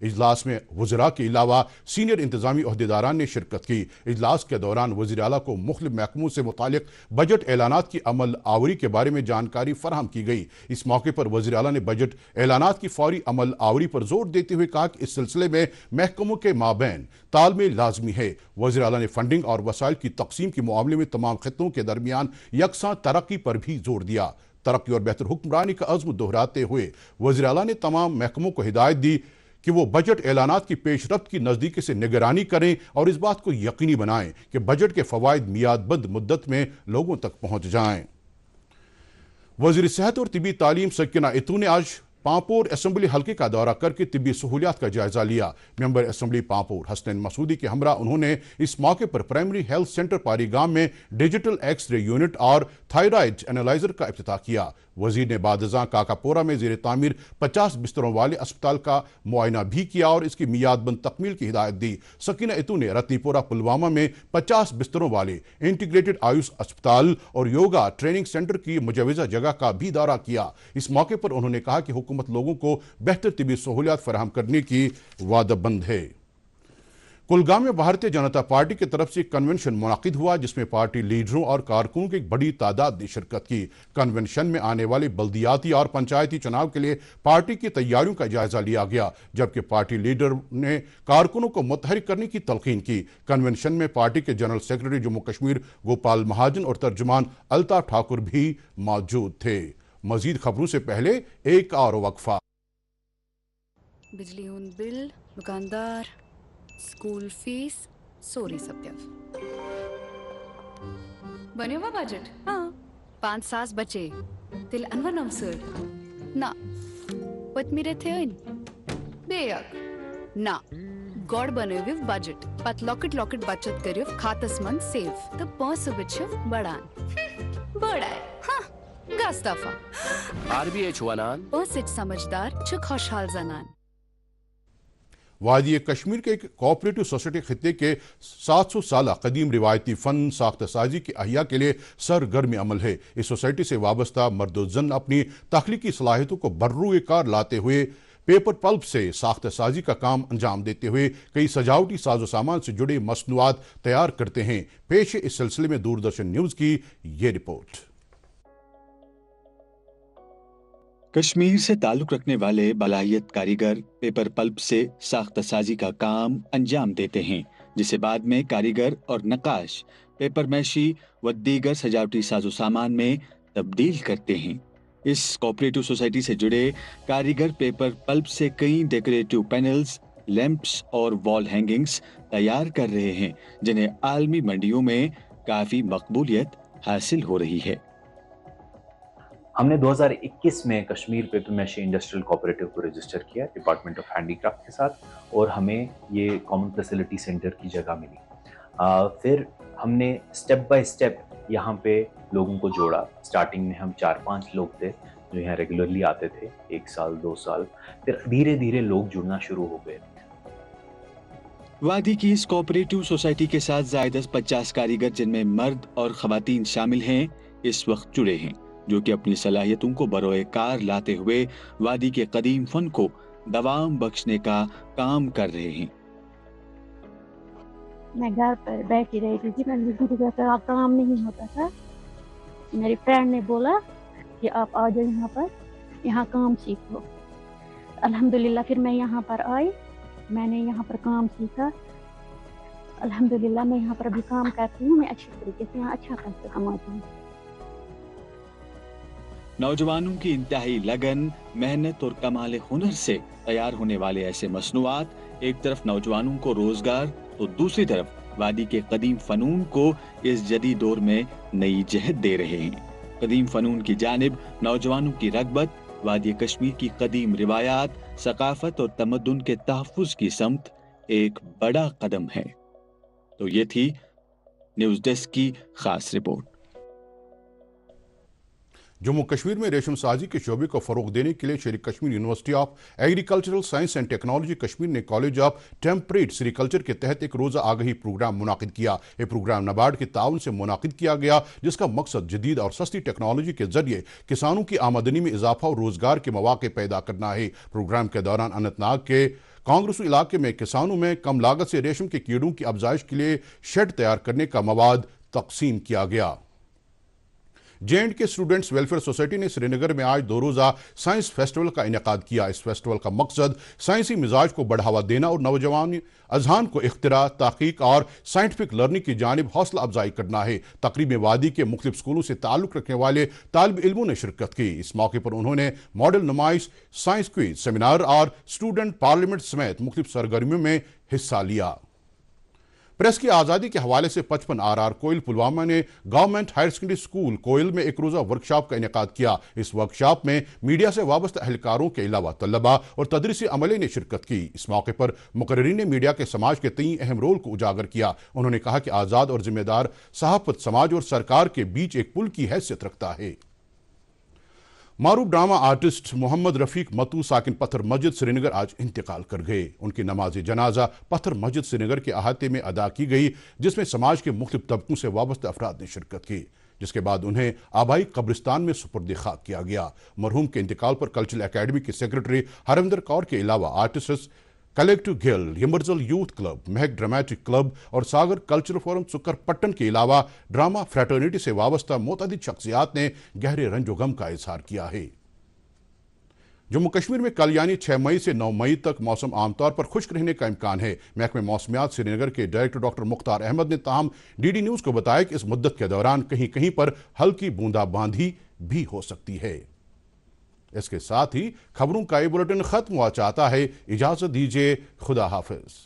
اجلاس میں وزراء کے علاوہ سینئر انتظامی عہدیداران نے شرکت کی۔ اجلاس کے دوران وزیر اعلیٰ کو مختلف محکموں سے متعلق بجٹ اعلانات کی عمل آوری کے بارے میں جانکاری فراہم کی گئی۔ اس موقع پر وزیر اعلیٰ نے بجٹ اعلانات کی فوری عمل آوری پر زور دیتے ہوئے کہا کہ اس سلسلے میں محکموں کے مابین تال میل لازمی ہے۔ وزیر اعلیٰ نے فنڈنگ اور وسائل کی تقسیم کے معاملے میں تمام خطوں کے درمیان یکساں ترقی پر بھی زور دیا۔ ترقی اور بہتر حکمرانی کا عزم دہراتے ہوئے وزیر اعلیٰ نے تمام محکموں کو ہدایت دی کہ وہ بجٹ اعلانات کی پیش رفت کی نزدیکی سے نگرانی کریں اور اس بات کو یقینی بنائیں کہ بجٹ کے فوائد میعاد بند مدت میں لوگوں تک پہنچ جائیں۔ وزیر صحت اور طبی تعلیم سکینہ اتو نے آج پامپور اسمبلی حلقے کا دورہ کر کے طبی سہولیات کا جائزہ لیا۔ ممبر اسمبلی پامپور حسنین مسعودی کے ہمراہ انہوں نے اس موقع پر پرائمری ہیلتھ سینٹر پاری گام میں ڈیجیٹل ایکس رے یونٹ اور تھائرائیڈ انالائزر کا افتتاح کیا۔ وزیر نے بعد ازاں کاکا پورہ میں زیر تعمیر 50 بستروں والے اسپتال کا معائنہ بھی کیا اور اس کی میعاد بند تکمیل کی ہدایت دی۔ سکینہ اتو نے رتنی پورہ پلوامہ میں 50 بستروں والے انٹیگریٹڈ آیوش اسپتال اور یوگا ٹریننگ سینٹر کی مجوزہ جگہ کا بھی دورہ کیا۔ اس موقع پر انہوں نے کہا کہ حکومت لوگوں کو بہتر طبی سہولیات فراہم کرنے کی وعدہ بند ہے۔ کلگام میں بھارتیہ جنتا پارٹی کی طرف سے کنونشن منعقد ہوا جس میں پارٹی لیڈروں اور کارکنوں کی ایک بڑی تعداد نے شرکت کی۔ کنونشن میں آنے والے بلدیاتی اور پنچایتی چناؤ کے لیے پارٹی کی تیاریوں کا جائزہ لیا گیا، جبکہ پارٹی لیڈر نے کارکنوں کو متحرک کرنے کی تلقین کی۔ کنونشن میں پارٹی کے جنرل سیکرٹری جموں کشمیر گوپال مہاجن اور ترجمان الطاف ٹھاکر بھی موجود تھے۔ مزید خبروں سے پہلے ایک اور وقفہ۔ بجلی ہند بل، دکاندار، اسکول فیس، سوری سب بنے ہوا بجٹ؟ ہاں 5 ساس بچے تیل انور نمسر نا پت میرے تھے بیک نا گوڑ بنے ہوئے بجٹ پت لوکٹ بچت کریو کھاتس من سیف تو پونسو بچو بڑان بڑائے ہاں گاس دفعہ RBI چھوانان پونسچ سمجھدار چھ خوشحال زنان۔ وادی کشمیر کے ایک کوآپریٹو سوسائٹی خطے کے 700 سالہ قدیم روایتی فن ساختہ سازی کی احیاء کے لیے سرگرم عمل ہے۔ اس سوسائٹی سے وابستہ مرد و زن اپنی تخلیقی صلاحیتوں کو بروئے کار لاتے ہوئے پیپر پلپ سے ساختہ سازی کا کام انجام دیتے ہوئے کئی سجاوٹی ساز و سامان سے جڑے مصنوعات تیار کرتے ہیں۔ پیش ہے اس سلسلے میں دوردرشن نیوز کی یہ رپورٹ۔ کشمیر سے تعلق رکھنے والے بالاحیت کاریگر پیپر پلپ سے ساختہ سازی کا کام انجام دیتے ہیں، جسے بعد میں کاریگر اور نقاش پیپر میشی و دیگر سجاوٹی ساز و سامان میں تبدیل کرتے ہیں۔ اس کوآپریٹو سوسائٹی سے جڑے کاریگر پیپر پلپ سے کئی ڈیکوریٹو پینلز، لیمپس اور وال ہینگنگز تیار کر رہے ہیں، جنہیں عالمی منڈیوں میں کافی مقبولیت حاصل ہو رہی ہے۔ ہم نے 2021 میں کشمیر پیپر میشی انڈسٹریل کوآپریٹو کو رجسٹر کیا ڈپارٹمنٹ آف ہینڈی کرافٹ کے ساتھ، اور ہمیں یہ کامن فیسلٹی سینٹر کی جگہ ملی۔ پھر ہم نے سٹیپ بائی سٹیپ یہاں پہ لوگوں کو جوڑا۔ سٹارٹنگ میں ہم 4-5 لوگ تھے جو یہاں ریگولرلی آتے تھے، 1 سال 2 سال، پھر دھیرے دھیرے لوگ جڑنا شروع ہو گئے۔ وادی کی اس کوآپریٹو سوسائٹی کے ساتھ زائد از 50 کاریگر جن میں مرد اور خواتین شامل ہیں اس وقت جڑے ہیں، جو کہ اپنی صلاحیتوں کو بروئے کار لاتے ہوئے وادی کے قدیم فن کو دوام بخشنے کا کام کر رہے ہیں۔ میں گھر پر بیٹھی رہی تھی، میں نے کہا کام نہیں ہوتا تھا۔ میری فرینڈ نے بولا کہ آپ آ جاؤ یہاں پر، یہاں کام سیکھو۔ الحمدللہ پھر میں یہاں پر آئی، میں نے یہاں پر کام سیکھا۔ الحمدللہ میں یہاں پر ابھی کام کرتی ہوں، میں اچھی طریقے سے یہاں اچھا پیسہ کماتی ہوں۔ نوجوانوں کی انتہائی لگن، محنت اور کمال ہنر سے تیار ہونے والے ایسے مصنوعات ایک طرف نوجوانوں کو روزگار تو دوسری طرف وادی کے قدیم فنون کو اس جدید دور میں نئی جہت دے رہے ہیں۔ قدیم فنون کی جانب نوجوانوں کی رغبت وادی کشمیر کی قدیم روایات، ثقافت اور تمدن کے تحفظ کی سمت ایک بڑا قدم ہے۔ تو یہ تھی نیوز ڈیسک کی خاص رپورٹ۔ جموں کشمیر میں ریشم سازی کے شعبے کو فروغ دینے کے لیے Sher-e Kashmir University of Agricultural Science and Technology Kashmir نے کالج آف ٹیمپریٹ سیریکلچر کے تحت ایک روزہ آگہی پروگرام منعقد کیا۔ یہ پروگرام نبارڈ کے تعاون سے منعقد کیا گیا، جس کا مقصد جدید اور سستی ٹیکنالوجی کے ذریعے کسانوں کی آمدنی میں اضافہ اور روزگار کے مواقع پیدا کرنا ہے۔ پروگرام کے دوران اننت ناگ کے کانگریسو علاقے میں کسانوں میں کم لاگت سے ریشم کے کیڑوں کی افزائش کے لیے شیڈ تیار کرنے کا مواد تقسیم کیا گیا۔ JNK اسٹوڈنٹس ویلفیئر سوسائٹی نے سری نگر میں آج 2 روزہ سائنس فیسٹیول کا انعقاد کیا۔ اس فیسٹیول کا مقصد سائنسی مزاج کو بڑھاوا دینا اور نوجوان اذہان کو اختراع، تحقیق اور سائنٹیفک لرننگ کی جانب حوصلہ افزائی کرنا ہے۔ تقریب میں وادی کے مختلف اسکولوں سے تعلق رکھنے والے طالب علموں نے شرکت کی۔ اس موقع پر انہوں نے ماڈل نمائش، سائنس کوئز، سیمینار اور اسٹوڈنٹ پارلیمنٹ سمیت مختلف سرگرمیوں میں حصہ لیا۔ پریس کی آزادی کے حوالے سے 55 RR کوئل پلوامہ نے گورنمنٹ ہائر سیکنڈری اسکول کوئل میں ایک روزہ ورکشاپ کا انعقاد کیا۔ اس ورکشاپ میں میڈیا سے وابستہ اہلکاروں کے علاوہ طلباء اور تدریسی عملے نے شرکت کی۔ اس موقع پر مقررین نے میڈیا کے سماج کے تئیں اہم رول کو اجاگر کیا۔ انہوں نے کہا کہ آزاد اور ذمہ دار صحافت سماج اور سرکار کے بیچ ایک پل کی حیثیت رکھتا ہے۔ معروف ڈرامہ آرٹسٹ محمد رفیق متو ساکن پتھر مسجد سری نگر آج انتقال کر گئے۔ ان کی نماز جنازہ پتھر مسجد سری نگر کے احاطے میں ادا کی گئی، جس میں سماج کے مختلف طبقوں سے وابستہ افراد نے شرکت کی، جس کے بعد انہیں آبائی قبرستان میں سپرد خاک کیا گیا۔ مرحوم کے انتقال پر کلچرل اکیڈمی کے سیکرٹری ہروندر کور کے علاوہ آرٹسٹس کلیکٹو گلڈ، یمرزل Youth Club, Mehak Dramatic Club اور ساگر کلچرل فورم سکر پٹن کے علاوہ ڈرامہ فریٹرنیٹی سے وابستہ متعدد شخصیات نے گہرے رنج و غم کا اظہار کیا ہے۔ جموں کشمیر میں کل یعنی 6 مئی سے 9 مئی تک موسم عام طور پر خشک رہنے کا امکان ہے۔ محکمہ موسمیات سری نگر کے ڈائریکٹر ڈاکٹر مختار احمد نے تاہم DD نیوز کو بتایا کہ اس مدت کے دوران کہیں کہیں پر ہلکی بوندا باندھی بھی ہو سکتی ہے۔ اس کے ساتھ ہی خبروں کا یہ بلیٹن ختم ہوا چاہتا ہے۔ اجازت دیجیے، خدا حافظ۔